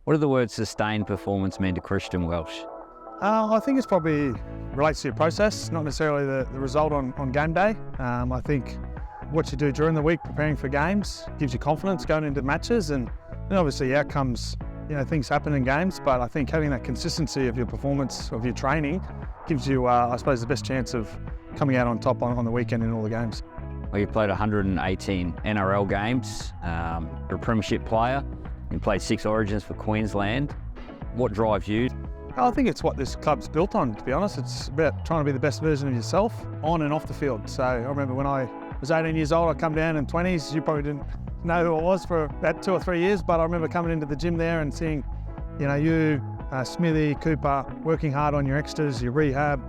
What do the words sustained performance mean to Christian Welch? I think it's probably relates to your process, not necessarily the result on game day. I think what you do during the week preparing for games gives you confidence going into matches, and obviously outcomes, things happen in games, but I think having that consistency of your performance, of your training, gives you, I suppose, the best chance of coming out on top on the weekend in all the games. Well, you played 118 NRL games, you're a premiership player, you played 6 Origins for Queensland. What drives you? I think it's what this club's built on, to be honest. It's about trying to be the best version of yourself on and off the field. So I remember when I was 18 years old, I come down in 20s. You probably didn't know who I was for about 2 or 3 years, but I remember coming into the gym there and seeing, you, Smithy, Cooper, working hard on your extras, your rehab,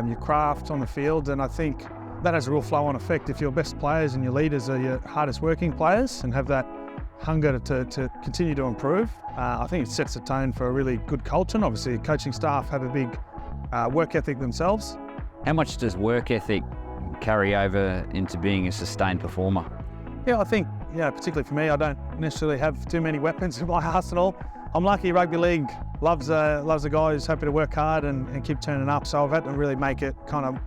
your craft on the field. And I think that has a real flow-on effect. If your best players and your leaders are your hardest working players and have that hunger to continue to improve, I think it sets the tone for a really good culture. And obviously, coaching staff have a big work ethic themselves. How much does work ethic carry over into being a sustained performer? Yeah, I think, particularly for me, I don't necessarily have too many weapons in my arsenal. I'm lucky rugby league loves a guy who's happy to work hard and keep turning up. So I've had to really make it kind of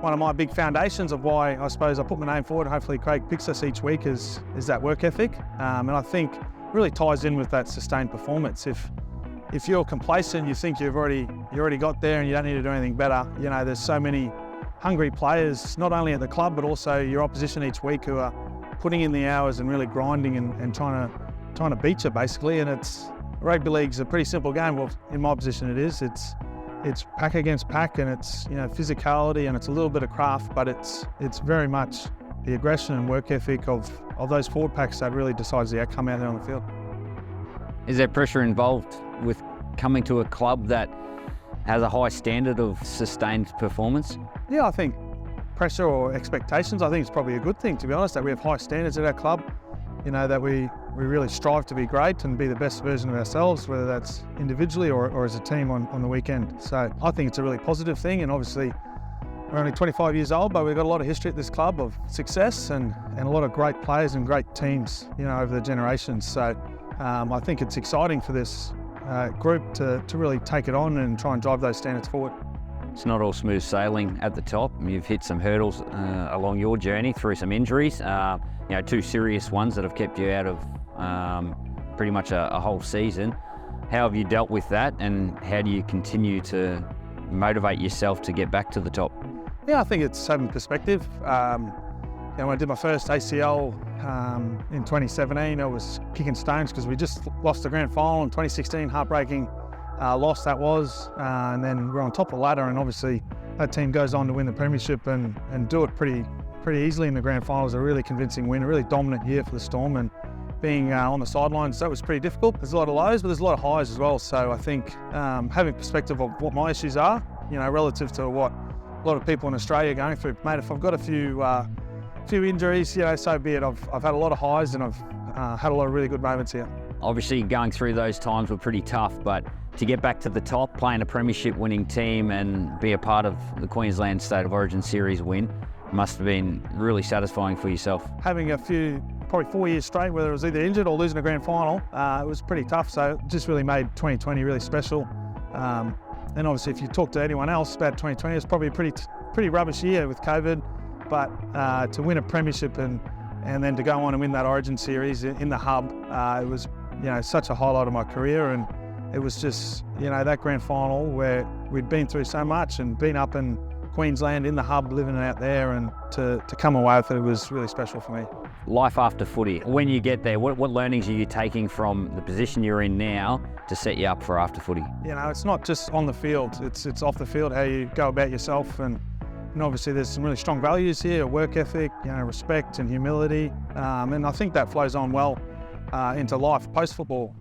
one of my big foundations of why I suppose I put my name forward. Hopefully Craig picks us each week is that work ethic. And I think it really ties in with that sustained performance. If you're complacent, you think you already got there and you don't need to do anything better. There's so many hungry players, not only at the club, but also your opposition each week who are putting in the hours and really grinding and trying to beat you basically. And rugby league's a pretty simple game. Well, in my position it is. It's pack against pack, and it's physicality, and it's a little bit of craft, but it's very much the aggression and work ethic of those forward packs that really decides the outcome out there on the field. Is there pressure involved with coming to a club that has a high standard of sustained performance? Yeah, I think pressure or expectations, I think it's probably a good thing, to be honest, that we have high standards at our club, that we really strive to be great and be the best version of ourselves, whether that's individually or as a team on the weekend. So I think it's a really positive thing, and obviously we're only 25 years old, but we've got a lot of history at this club of success and a lot of great players and great teams, over the generations. So I think it's exciting for this group to really take it on and try and drive those standards forward. It's not all smooth sailing at the top. You've hit some hurdles along your journey through some injuries, 2 serious ones that have kept you out of pretty much a whole season. How have you dealt with that, and how do you continue to motivate yourself to get back to the top? Yeah, I think it's having perspective. When I did my first ACL in 2017, I was kicking stones because we just lost the grand final in 2016, heartbreaking loss that was, and then we're on top of the ladder, and obviously that team goes on to win the premiership and do it pretty easily in the grand final. It was a really convincing win, a really dominant year for the Storm, and being on the sidelines, that was pretty difficult. There's a lot of lows, but there's a lot of highs as well. So I think having perspective of what my issues are, relative to what a lot of people in Australia are going through. Mate, if I've got a few injuries, so be it. I've had a lot of highs, and I've had a lot of really good moments here. Obviously going through those times were pretty tough, but to get back to the top, playing a premiership winning team and be a part of the Queensland State of Origin series win must have been really satisfying for yourself. Having probably 4 years straight, whether it was either injured or losing a grand final, it was pretty tough. So it just really made 2020 really special. And obviously if you talk to anyone else about 2020, it's probably a pretty rubbish year with COVID, but to win a premiership and then to go on and win that Origin series in the hub, it was such a highlight of my career. And it was just that grand final where we'd been through so much and been up in Queensland in the hub, living out there, and to come away with it was really special for me. Life after footy. When you get there, what learnings are you taking from the position you're in now to set you up for after footy? It's not just on the field, it's off the field, how you go about yourself, and obviously there's some really strong values here, work ethic, respect and humility, and I think that flows on well into life post-football.